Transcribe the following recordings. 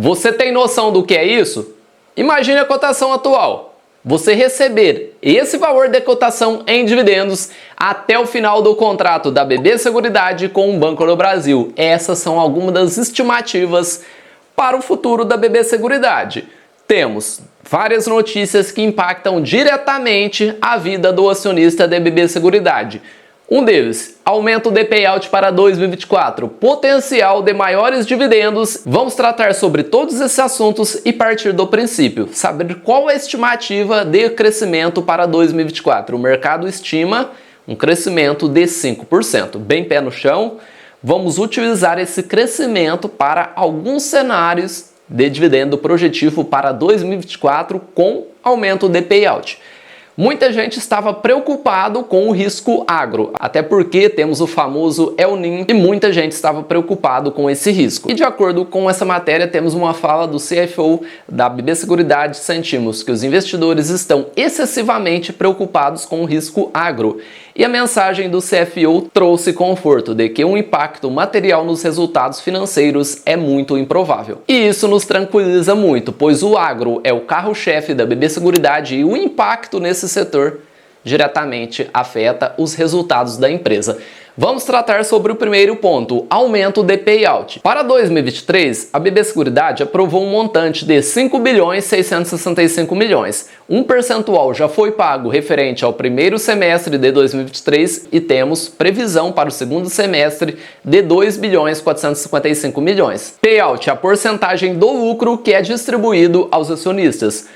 Você tem noção do que é isso? Imagine a cotação atual. Você receber esse valor de cotação em dividendos até o final do contrato da BB Seguridade com o Banco do Brasil. Essas são algumas das estimativas para o futuro da BB Seguridade. Temos várias notícias que impactam diretamente a vida do acionista da BB Seguridade. Um deles, aumento de payout para 2024, potencial de maiores dividendos. Vamos tratar sobre todos esses assuntos e partir do princípio, saber qual é a estimativa de crescimento para 2024. O mercado estima um crescimento de 5%, bem pé no chão. Vamos utilizar esse crescimento para alguns cenários de dividendo projetivo para 2024 com aumento de payout. Muita gente estava preocupado com o risco agro, até porque temos o famoso El Niño e muita gente estava preocupado com esse risco. E de acordo com essa matéria, temos uma fala do CFO da BB Seguridade, sentimos que os investidores estão excessivamente preocupados com o risco agro. E a mensagem do CFO trouxe conforto de que um impacto material nos resultados financeiros é muito improvável. E isso nos tranquiliza muito, pois o agro é o carro-chefe da BB Seguridade e o impacto nesse setor diretamente afeta os resultados da empresa. Vamos tratar sobre o primeiro ponto, aumento de payout. Para 2023, a BB Seguridade aprovou um montante de 5 bilhões 665 milhões. Um percentual já foi pago referente ao primeiro semestre de 2023 e temos previsão para o segundo semestre de 2 bilhões 455 milhões. Payout é a porcentagem do lucro que é distribuído aos acionistas.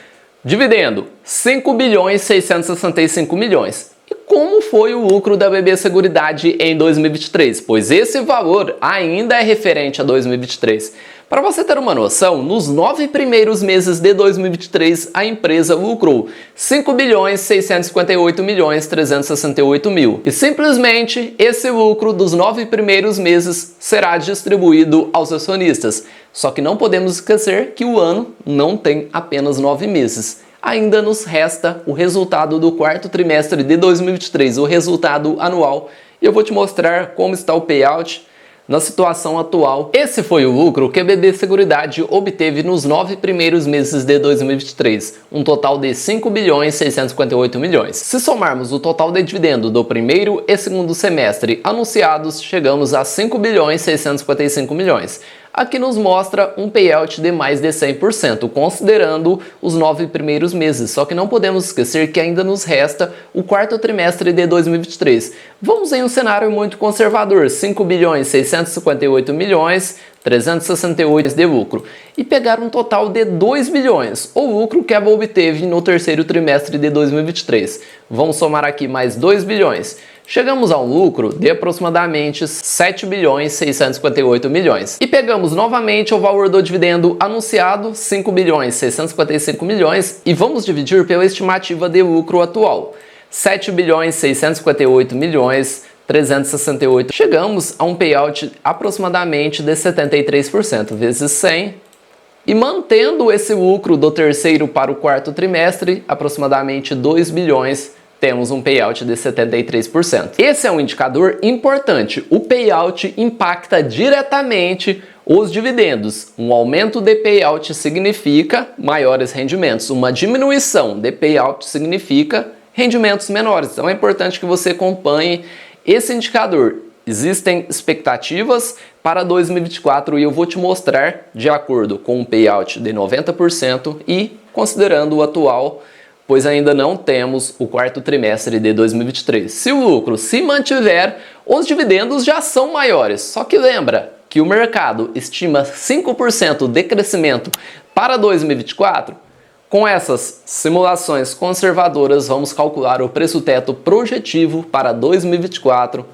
Dividendo, 5 bilhões 665 milhões. E como foi o lucro da BB Seguridade em 2023? Pois esse valor ainda é referente a 2023. Para você ter uma noção, nos 9 primeiros meses de 2023, a empresa lucrou 5 bilhões 658 milhões 368 mil. E simplesmente esse lucro dos 9 primeiros meses será distribuído aos acionistas. Só que não podemos esquecer que o ano não tem apenas 9 meses. Ainda nos resta o resultado do quarto trimestre de 2023, o resultado anual. E eu vou te mostrar como está o payout na situação atual. Esse foi o lucro que a BB Seguridade obteve nos 9 primeiros meses de 2023, um total de 5 bilhões 658 milhões. Se somarmos o total de dividendo do primeiro e segundo semestre anunciados, chegamos a 5 bilhões 655 milhões. Aqui nos mostra um payout de mais de 100%, considerando os 9 primeiros meses. Só que não podemos esquecer que ainda nos resta o quarto trimestre de 2023. Vamos em um cenário muito conservador, 5 bilhões 658 milhões 368 de lucro, e pegar um total de 2 bilhões, o lucro que a BB obteve no terceiro trimestre de 2023. Vamos somar aqui mais 2 bilhões. Chegamos a um lucro de aproximadamente 7 bilhões 658 milhões. E pegamos novamente o valor do dividendo anunciado, 5 bilhões 655 milhões, e vamos dividir pela estimativa de lucro atual, 7 bilhões 658 milhões 368. Chegamos a um payout aproximadamente de 73%, vezes 100. E mantendo esse lucro do terceiro para o quarto trimestre, aproximadamente 2 bilhões, temos um payout de 73%. Esse é um indicador importante. O payout impacta diretamente os dividendos. Um aumento de payout significa maiores rendimentos. Uma diminuição de payout significa rendimentos menores. Então é importante que você acompanhe esse indicador. Existem expectativas para 2024 e eu vou te mostrar de acordo com um payout de 90% e considerando o atual, pois ainda não temos o quarto trimestre de 2023. Se o lucro se mantiver, os dividendos já são maiores. Só que lembra que o mercado estima 5% de crescimento para 2024? Com essas simulações conservadoras, vamos calcular o preço-teto projetivo para 2024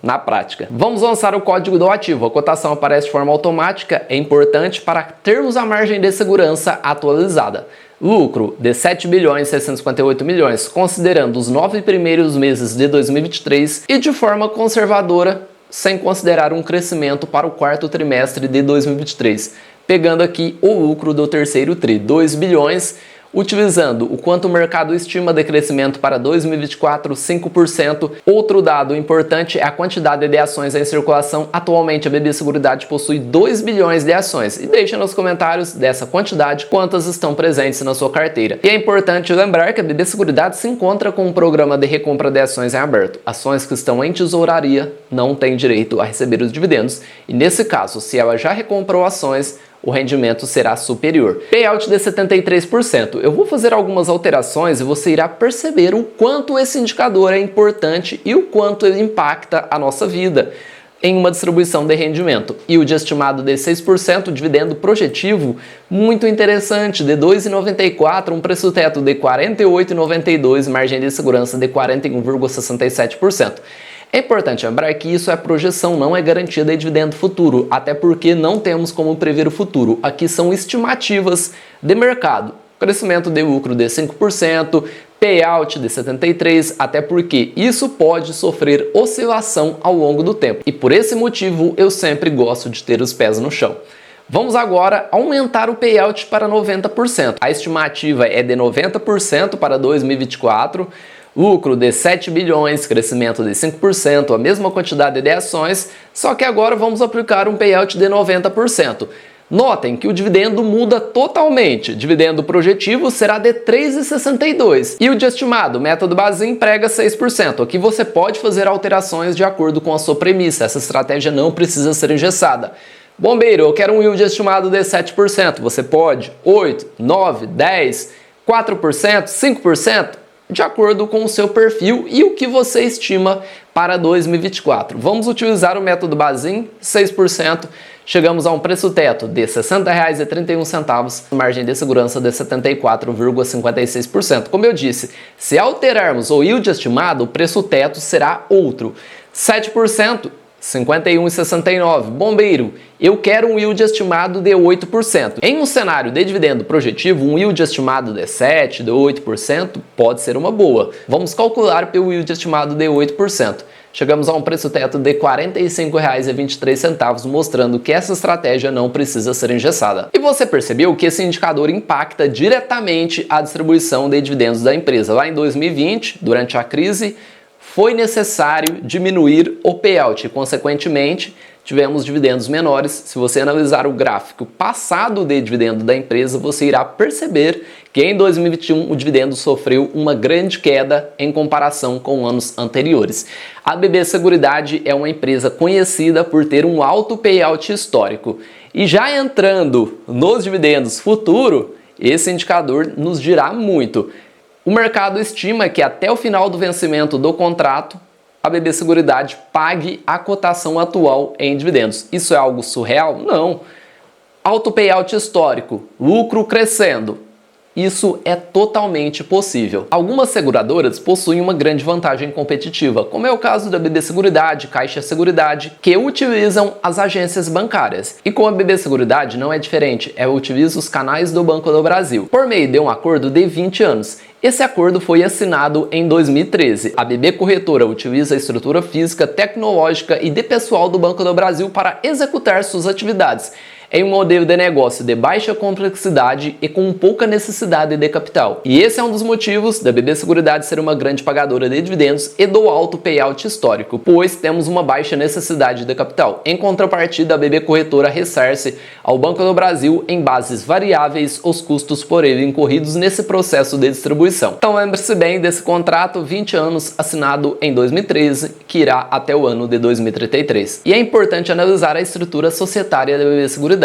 na prática. Vamos lançar o código do ativo. A cotação aparece de forma automática, é importante para termos a margem de segurança atualizada. Lucro de 7 bilhões 658 milhões, considerando os 9 primeiros meses de 2023 e de forma conservadora, sem considerar um crescimento para o quarto trimestre de 2023. Pegando aqui o lucro do terceiro tri, 2 bilhões, Utilizando o quanto o mercado estima de crescimento para 2024, 5%. Outro dado importante é a quantidade de ações em circulação. Atualmente a BB Seguridade possui 2 bilhões de ações. E deixa nos comentários dessa quantidade quantas estão presentes na sua carteira. E é importante lembrar que a BB Seguridade se encontra com um programa de recompra de ações em aberto. Ações que estão em tesouraria não têm direito a receber os dividendos. E nesse caso, se ela já recomprou ações, o rendimento será superior. Payout de 73%. Eu vou fazer algumas alterações e você irá perceber o quanto esse indicador é importante e o quanto ele impacta a nossa vida em uma distribuição de rendimento. Yield estimado de 6%, dividendo projetivo muito interessante, de R$ 2,94, um preço teto de R$ 48,92, margem de segurança de 41,67%. É importante lembrar que isso é projeção, não é garantia de dividendo futuro, até porque não temos como prever o futuro. Aqui são estimativas de mercado. Crescimento de lucro de 5%, payout de 73%, até porque isso pode sofrer oscilação ao longo do tempo. E por esse motivo eu sempre gosto de ter os pés no chão. Vamos agora aumentar o payout para 90%. A estimativa é de 90% para 2024. Lucro de 7 bilhões, crescimento de 5%, a mesma quantidade de ações, só que agora vamos aplicar um payout de 90%. Notem que o dividendo muda totalmente. Dividendo projetivo será de R$ 3,62 e o de estimado, método Bazin, prega 6%. Aqui você pode fazer alterações de acordo com a sua premissa. Essa estratégia não precisa ser engessada. Bombeiro, eu quero um yield estimado de 7%. Você pode 8%, 9%, 10%, 4%, 5%? De acordo com o seu perfil e o que você estima para 2024. Vamos utilizar o método Bazin, 6%. Chegamos a um preço teto de R$ 60,31, margem de segurança de 74,56%. Como eu disse, se alterarmos o yield estimado, o preço teto será outro. 7%. 51,69. Bombeiro, eu quero um yield estimado de 8%. Em um cenário de dividendo projetivo, um yield estimado de 7%, de 8% pode ser uma boa. Vamos calcular pelo yield estimado de 8%. Chegamos a um preço teto de R$ 45,23, mostrando que essa estratégia não precisa ser engessada. E você percebeu que esse indicador impacta diretamente a distribuição de dividendos da empresa. Lá em 2020, durante a crise, foi necessário diminuir o payout e, consequentemente, tivemos dividendos menores. Se você analisar o gráfico passado de dividendo da empresa, você irá perceber que em 2021 o dividendo sofreu uma grande queda em comparação com anos anteriores. A BB Seguridade é uma empresa conhecida por ter um alto payout histórico. E já entrando nos dividendos futuro, esse indicador nos dirá muito. O mercado estima que até o final do vencimento do contrato, a BB Seguridade pague a cotação atual em dividendos. Isso é algo surreal? Não. Alto payout histórico, lucro crescendo. Isso é totalmente possível. Algumas seguradoras possuem uma grande vantagem competitiva, como é o caso da BB Seguridade, Caixa Seguridade, que utilizam as agências bancárias. E com a BB Seguridade não é diferente, ela utiliza os canais do Banco do Brasil, por meio de um acordo de 20 anos. Esse acordo foi assinado em 2013. A BB Corretora utiliza a estrutura física, tecnológica e de pessoal do Banco do Brasil para executar suas atividades em um modelo de negócio de baixa complexidade e com pouca necessidade de capital. E esse é um dos motivos da BB Seguridade ser uma grande pagadora de dividendos e do alto payout histórico, pois temos uma baixa necessidade de capital. Em contrapartida, a BB Corretora ressarce ao Banco do Brasil em bases variáveis os custos por ele incorridos nesse processo de distribuição. Então lembre-se bem desse contrato, 20 anos, assinado em 2013, que irá até o ano de 2033. E é importante analisar a estrutura societária da BB Seguridade.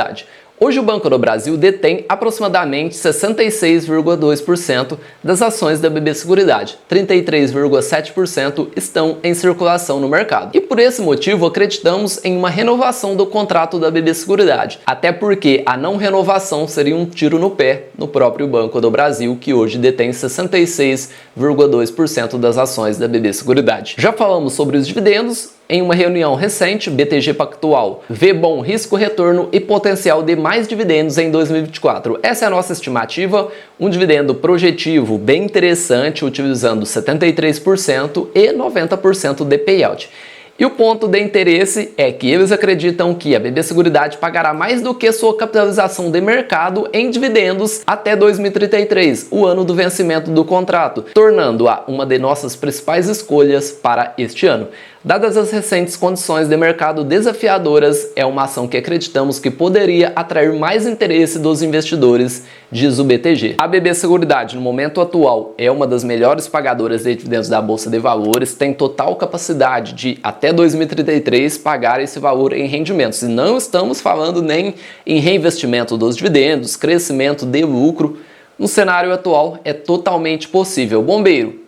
Hoje o Banco do Brasil detém aproximadamente 66,2% das ações da BB Seguridade, 33,7% estão em circulação no mercado. E por esse motivo acreditamos em uma renovação do contrato da BB Seguridade, até porque a não renovação seria um tiro no pé no próprio Banco do Brasil, que hoje detém 66,2% das ações da BB Seguridade. Já falamos sobre os dividendos. Em uma reunião recente, BTG Pactual vê bom risco-retorno e potencial de mais dividendos em 2024. Essa é a nossa estimativa, um dividendo projetivo bem interessante, utilizando 73% e 90% de payout. E o ponto de interesse é que eles acreditam que a BB Seguridade pagará mais do que sua capitalização de mercado em dividendos até 2033, o ano do vencimento do contrato, tornando-a uma de nossas principais escolhas para este ano. Dadas as recentes condições de mercado desafiadoras, é uma ação que acreditamos que poderia atrair mais interesse dos investidores, diz o BTG. A BB Seguridade, no momento atual, é uma das melhores pagadoras de dividendos da Bolsa de Valores, tem total capacidade de, até 2033, pagar esse valor em rendimentos. E não estamos falando nem em reinvestimento dos dividendos, crescimento de lucro. No cenário atual, é totalmente possível. Bombeiro,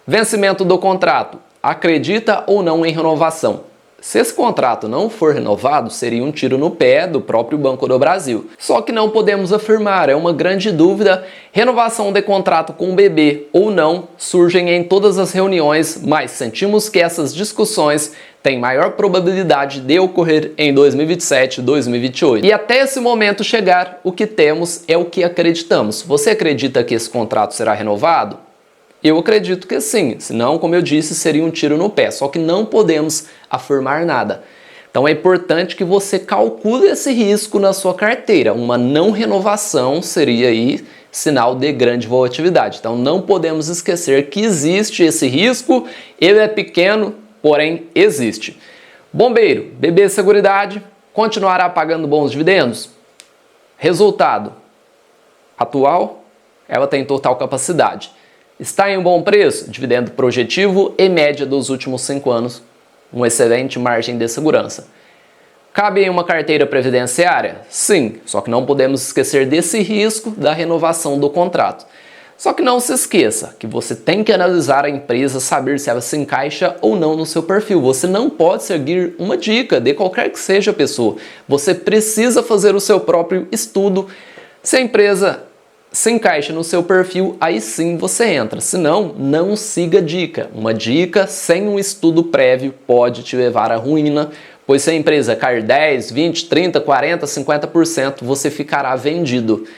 vencimento do contrato. Acredita ou não em renovação? Se esse contrato não for renovado, seria um tiro no pé do próprio Banco do Brasil. Só que não podemos afirmar, é uma grande dúvida. Renovação de contrato com o BB ou não surgem em todas as reuniões, mas sentimos que essas discussões têm maior probabilidade de ocorrer em 2027 e 2028. E até esse momento chegar, o que temos é o que acreditamos. Você acredita que esse contrato será renovado? Eu acredito que sim, senão, como eu disse, seria um tiro no pé, só que não podemos afirmar nada. Então é importante que você calcule esse risco na sua carteira. Uma não renovação seria aí sinal de grande volatilidade. Então não podemos esquecer que existe esse risco, ele é pequeno, porém existe. Bombeiro, BB Seguridade, continuará pagando bons dividendos? Resultado atual, ela tem total capacidade. Está em um bom preço, dividendo projetivo e média dos últimos 5 anos, uma excelente margem de segurança. Cabe em uma carteira previdenciária? Sim, só que não podemos esquecer desse risco da renovação do contrato. Só que não se esqueça que você tem que analisar a empresa, saber se ela se encaixa ou não no seu perfil. Você não pode seguir uma dica de qualquer que seja a pessoa. Você precisa fazer o seu próprio estudo. Se a empresa se encaixa no seu perfil, aí sim você entra. Se não, não siga dica. Uma dica sem um estudo prévio pode te levar à ruína, pois se a empresa cair 10, 20, 30, 40, 50%, você ficará vendido,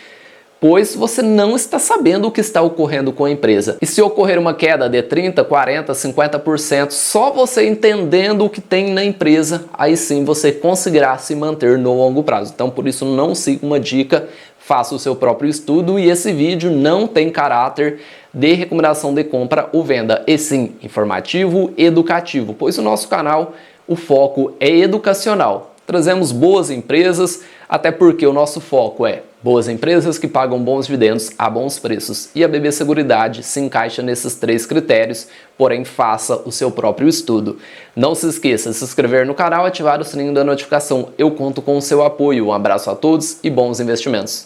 pois você não está sabendo o que está ocorrendo com a empresa. E se ocorrer uma queda de 30, 40, 50%, só você entendendo o que tem na empresa, aí sim você conseguirá se manter no longo prazo. Então, por isso, não siga uma dica, faça o seu próprio estudo, e esse vídeo não tem caráter de recomendação de compra ou venda, e sim informativo e educativo, pois no nosso canal o foco é educacional. Trazemos boas empresas, até porque o nosso foco é boas empresas que pagam bons dividendos a bons preços. E a BB Seguridade se encaixa nesses 3 critérios, porém faça o seu próprio estudo. Não se esqueça de se inscrever no canal e ativar o sininho da notificação. Eu conto com o seu apoio. Um abraço a todos e bons investimentos.